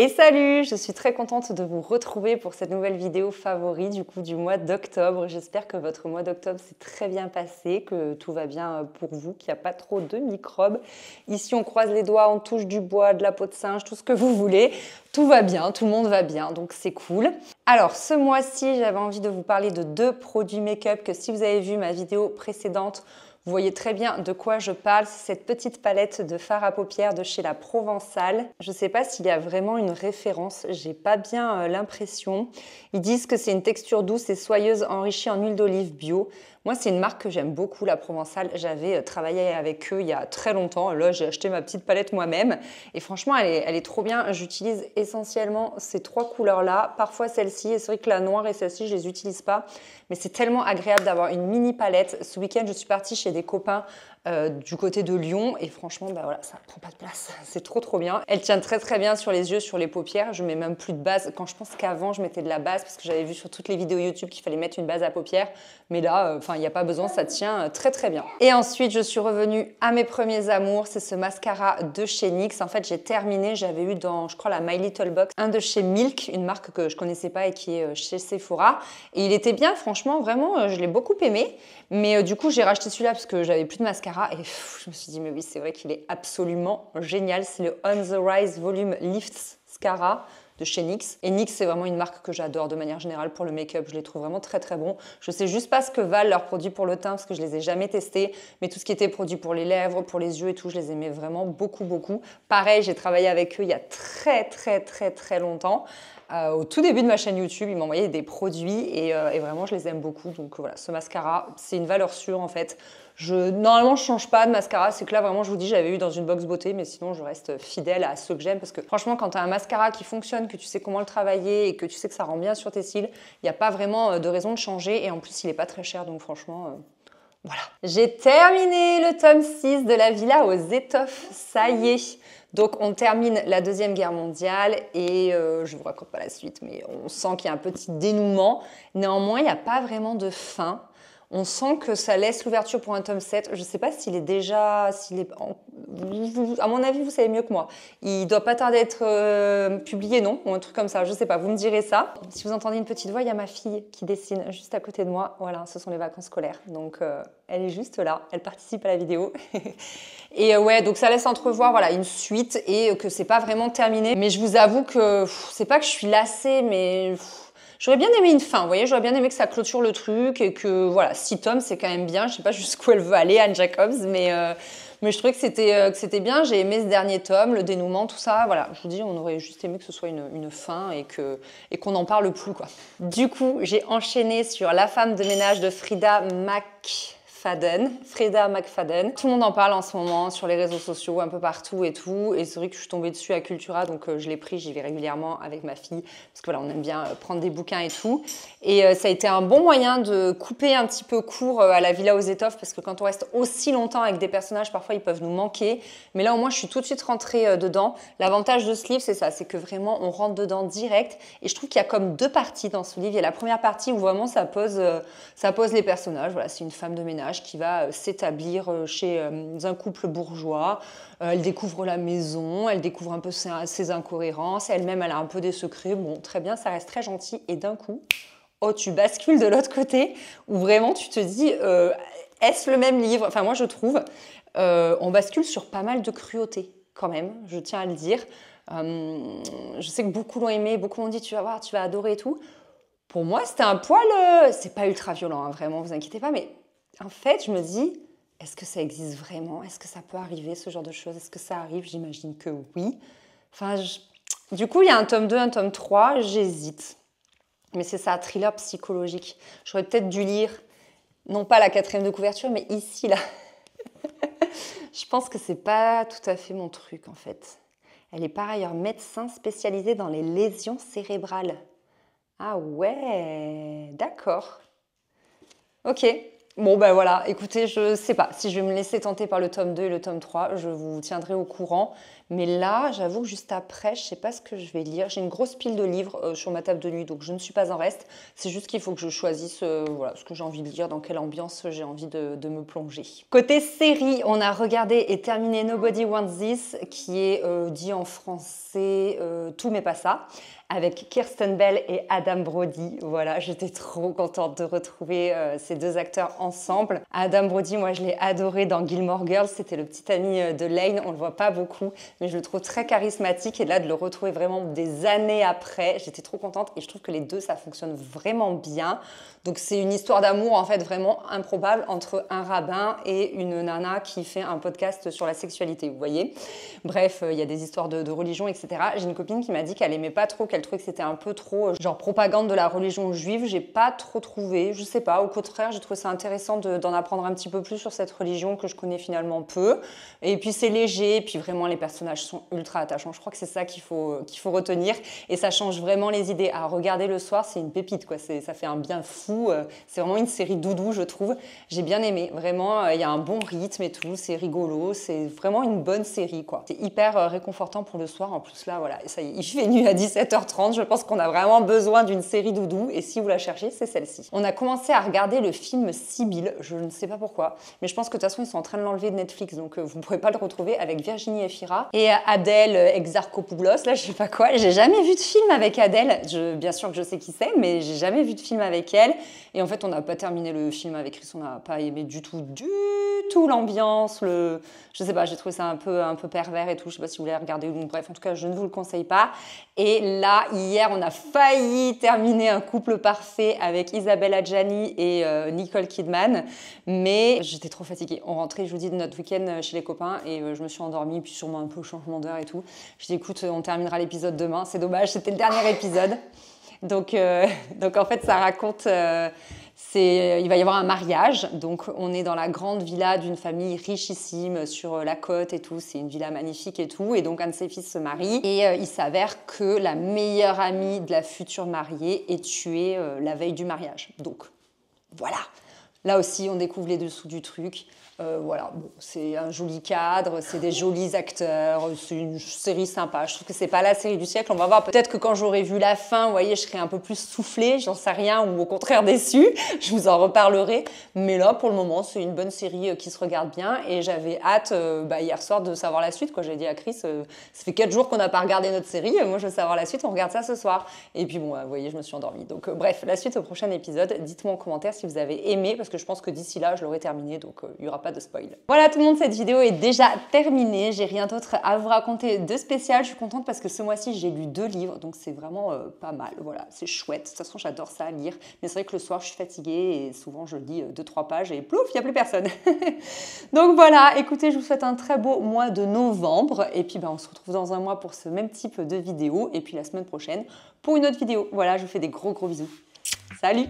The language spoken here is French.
Et salut, je suis très contente de vous retrouver pour cette nouvelle vidéo favori du mois d'octobre. J'espère que votre mois d'octobre s'est très bien passé, que tout va bien pour vous, qu'il n'y a pas trop de microbes. Ici, on croise les doigts, on touche du bois, de la peau de singe, tout ce que vous voulez. Tout va bien, tout le monde va bien, donc c'est cool. Alors, ce mois-ci, j'avais envie de vous parler de 2 produits make-up que si vous avez vu ma vidéo précédente, vous voyez très bien de quoi je parle, c'est cette petite palette de fard à paupières de chez La Provençale. Je ne sais pas s'il y a vraiment une référence, j'ai pas bien l'impression. Ils disent que c'est une texture douce et soyeuse enrichie en huile d'olive bio. Moi, c'est une marque que j'aime beaucoup, La Provençale. J'avais travaillé avec eux il y a très longtemps. Là, j'ai acheté ma petite palette moi-même. Et franchement, elle est trop bien. J'utilise essentiellement ces 3 couleurs-là. Parfois celle-ci. Et c'est vrai que la noire et celle-ci, je les utilise pas. Mais c'est tellement agréable d'avoir une mini palette. Ce week-end, je suis partie chez des copains du côté de Lyon. Et franchement, bah voilà, ça prend pas de place. C'est trop bien. Elle tient très bien sur les yeux, sur les paupières. Je mets même plus de base. Quand je pense qu'avant, je mettais de la base parce que j'avais vu sur toutes les vidéos YouTube qu'il fallait mettre une base à paupières. Mais là, il n'y a pas besoin, ça tient très bien. Et ensuite, je suis revenue à mes premiers amours. C'est ce mascara de chez NYX. En fait, j'ai terminé. J'avais eu dans, je crois, la My Little Box, un de chez Milk, une marque que je connaissais pas et qui est chez Sephora. Et il était bien, franchement, vraiment, je l'ai beaucoup aimé. Mais du coup, j'ai racheté celui-là parce que j'avais plus de mascara. Et je me suis dit, mais oui, c'est vrai qu'il est absolument génial. C'est le On the Rise Volume Lift Mascara de chez NYX. Et NYX, c'est vraiment une marque que j'adore de manière générale pour le make-up. Je les trouve vraiment très bon. Je sais juste pas ce que valent leurs produits pour le teint parce que je les ai jamais testés. Mais tout ce qui était produit pour les lèvres, pour les yeux et tout, je les aimais vraiment beaucoup. Pareil, j'ai travaillé avec eux il y a très longtemps. Au tout début de ma chaîne YouTube, ils m'envoyaient des produits et vraiment, je les aime beaucoup. Donc voilà, ce mascara, c'est une valeur sûre en fait. Normalement, je change pas de mascara. C'est que là, vraiment, je vous dis, j'avais eu dans une box beauté, mais sinon, je reste fidèle à ceux que j'aime. Parce que franchement, quand tu as un mascara qui fonctionne, que tu sais comment le travailler et que tu sais que ça rend bien sur tes cils, il n'y a pas vraiment de raison de changer. Et en plus, il n'est pas très cher. Donc franchement, voilà. J'ai terminé le tome 6 de La Villa aux étoffes. Ça y est. Donc, on termine la Deuxième Guerre mondiale et je ne vous raconte pas la suite, mais on sent qu'il y a un petit dénouement. Néanmoins, il n'y a pas vraiment de fin. On sent que ça laisse l'ouverture pour un tome 7. Je ne sais pas s'il est déjà... à mon avis, vous savez mieux que moi. Il ne doit pas tarder à être publié, non? Ou un truc comme ça, je ne sais pas. Vous me direz ça. Si vous entendez une petite voix, il y a ma fille qui dessine juste à côté de moi. Voilà, ce sont les vacances scolaires. Donc, elle est juste là. Elle participe à la vidéo. Et ouais, donc ça laisse entrevoir voilà, une suite et que c'est pas vraiment terminé. Mais je vous avoue que c'est pas que je suis lassée, mais... J'aurais bien aimé une fin, vous voyez, j'aurais bien aimé que ça clôture le truc et que, voilà, 6 tomes, c'est quand même bien. Je sais pas jusqu'où elle veut aller, Anne Jacobs, mais je trouvais que c'était bien. J'ai aimé ce dernier tome, le dénouement, tout ça. Voilà, je vous dis, on aurait juste aimé que ce soit une fin et qu'on n'en parle plus, quoi. Du coup, j'ai enchaîné sur La femme de ménage de Frida McFadden. Tout le monde en parle en ce moment sur les réseaux sociaux, un peu partout et tout. Et c'est vrai que je suis tombée dessus à Cultura, donc je l'ai pris, j'y vais régulièrement avec ma fille. Parce que voilà, on aime bien prendre des bouquins et tout. Et ça a été un bon moyen de couper un petit peu court à La Villa aux étoffes, parce que quand on reste aussi longtemps avec des personnages, parfois ils peuvent nous manquer. Mais là, au moins, je suis tout de suite rentrée dedans. L'avantage de ce livre, c'est ça, c'est que vraiment, on rentre dedans direct. Et je trouve qu'il y a comme 2 parties dans ce livre. Il y a la première partie où vraiment ça pose les personnages. Voilà, c'est une femme de ménage qui va s'établir chez un couple bourgeois. Elle découvre la maison, elle découvre un peu ses incohérences. Elle-même, elle a un peu des secrets. Bon, très bien, ça reste très gentil. Et d'un coup, oh, tu bascules de l'autre côté où vraiment tu te dis, est-ce le même livre? Enfin, moi, je trouve, on bascule sur pas mal de cruauté quand même, je tiens à le dire. Je sais que beaucoup l'ont aimé, beaucoup m'ont dit, tu vas voir, tu vas adorer et tout. Pour moi, c'était un poil... c'est pas ultra violent, hein, vraiment, vous inquiétez pas, mais... En fait, je me dis, est-ce que ça existe vraiment? Est-ce que ça peut arriver, ce genre de choses? Est-ce que ça arrive? J'imagine que oui. Enfin, du coup, il y a un tome 2, un tome 3, j'hésite. Mais c'est ça, thriller psychologique. J'aurais peut-être dû lire, non pas la 4e de couverture, mais ici, là. Je pense que c'est pas tout à fait mon truc, en fait. Elle est par ailleurs médecin spécialisée dans les lésions cérébrales. Ah ouais, d'accord. Ok. Bon, ben voilà, écoutez, je sais pas si je vais me laisser tenter par le tome 2 et le tome 3, je vous tiendrai au courant. Mais là, j'avoue que juste après, je sais pas ce que je vais lire. J'ai une grosse pile de livres sur ma table de nuit, donc je ne suis pas en reste. C'est juste qu'il faut que je choisisse voilà, ce que j'ai envie de lire, dans quelle ambiance j'ai envie de me plonger. Côté série, on a regardé et terminé Nobody Wants This, qui est dit en français Tout mais pas ça, avec Kirsten Bell et Adam Brody. Voilà, j'étais trop contente de retrouver ces deux acteurs ensemble. Adam Brody, moi je l'ai adoré dans Gilmore Girls, c'était le petit ami de Lane, on le voit pas beaucoup, mais je le trouve très charismatique et là de le retrouver vraiment des années après, j'étais trop contente et je trouve que les deux ça fonctionne vraiment bien. Donc c'est une histoire d'amour en fait vraiment improbable entre un rabbin et une nana qui fait un podcast sur la sexualité, vous voyez. Bref, il y a des histoires de religion, etc. J'ai une copine qui m'a dit qu'elle aimait pas trop, qu'elle trouvait que c'était un peu trop genre propagande de la religion juive. J'ai pas trop trouvé, je sais pas, au contraire, j'ai trouvé ça intéressant d'en apprendre un petit peu plus sur cette religion que je connais finalement peu. Et puis c'est léger, et puis vraiment les personnages sont ultra attachants. Je crois que c'est ça qu'il faut retenir et ça change vraiment les idées. À regarder le soir, c'est une pépite quoi, ça fait un bien fou. C'est vraiment une série doudou, je trouve. J'ai bien aimé, vraiment, il y a un bon rythme et tout, c'est rigolo, c'est vraiment une bonne série quoi. C'est hyper réconfortant pour le soir. En plus là, voilà, ça y est, il fait nuit à 17h30. Je pense qu'on a vraiment besoin d'une série doudou et si vous la cherchez, c'est celle-ci. On a commencé à regarder le film Sibylle, je ne sais pas pourquoi, mais je pense que de toute façon ils sont en train de l'enlever de Netflix, donc vous ne pourrez pas le retrouver, avec Virginie Efira et Adèle Exarchopoulos, là je sais pas quoi. J'ai jamais vu de film avec Adèle, bien sûr que je sais qui c'est, mais j'ai jamais vu de film avec elle. Et en fait, on n'a pas terminé le film avec Chris, on n'a pas aimé du tout l'ambiance, je sais pas, j'ai trouvé ça un peu pervers et tout, je sais pas si vous voulez regarder, donc bref, en tout cas, je ne vous le conseille pas. Et là, hier, on a failli terminer Un couple parfait avec Isabelle Adjani et Nicole Kidman, mais j'étais trop fatiguée. On rentrait jeudi de notre week-end chez les copains et je me suis endormie, puis sûrement un peu au changement d'heure et tout. Je dis écoute, on terminera l'épisode demain, c'est dommage, c'était le dernier épisode. Donc en fait, ça raconte, il va y avoir un mariage. Donc on est dans la grande villa d'une famille richissime sur la côte et tout. C'est une villa magnifique et tout. Et donc un de ses fils se marie. Et il s'avère que la meilleure amie de la future mariée est tuée la veille du mariage. Donc voilà. Là aussi, on découvre les dessous du truc. Voilà, bon, c'est un joli cadre, c'est des jolis acteurs, c'est une série sympa. Je trouve que c'est pas la série du siècle. On va voir, peut-être que quand j'aurai vu la fin, vous voyez, je serai un peu plus soufflée, j'en sais rien, ou au contraire déçue. Je vous en reparlerai. Mais là, pour le moment, c'est une bonne série qui se regarde bien. Et j'avais hâte, hier soir, de savoir la suite. J'ai dit à Chris, ça fait 4 jours qu'on n'a pas regardé notre série. Moi, je veux savoir la suite, on regarde ça ce soir. Et puis bon, vous voyez, je me suis endormie. Donc bref, la suite au prochain épisode. Dites-moi en commentaire si vous avez aimé, parce que je pense que d'ici là, je l'aurai terminé. Donc il n'y aura pas de spoil. Voilà tout le monde, cette vidéo est déjà terminée. J'ai rien d'autre à vous raconter de spécial. Je suis contente parce que ce mois-ci, j'ai lu 2 livres. Donc c'est vraiment pas mal. Voilà, c'est chouette. De toute façon, j'adore ça, lire. Mais c'est vrai que le soir, je suis fatiguée et souvent, je lis 2-3 pages et plouf, il n'y a plus personne. Donc voilà, écoutez, je vous souhaite un très beau mois de novembre. Et puis, on se retrouve dans un mois pour ce même type de vidéo. Et puis la semaine prochaine pour une autre vidéo. Voilà, je vous fais des gros bisous. Salut!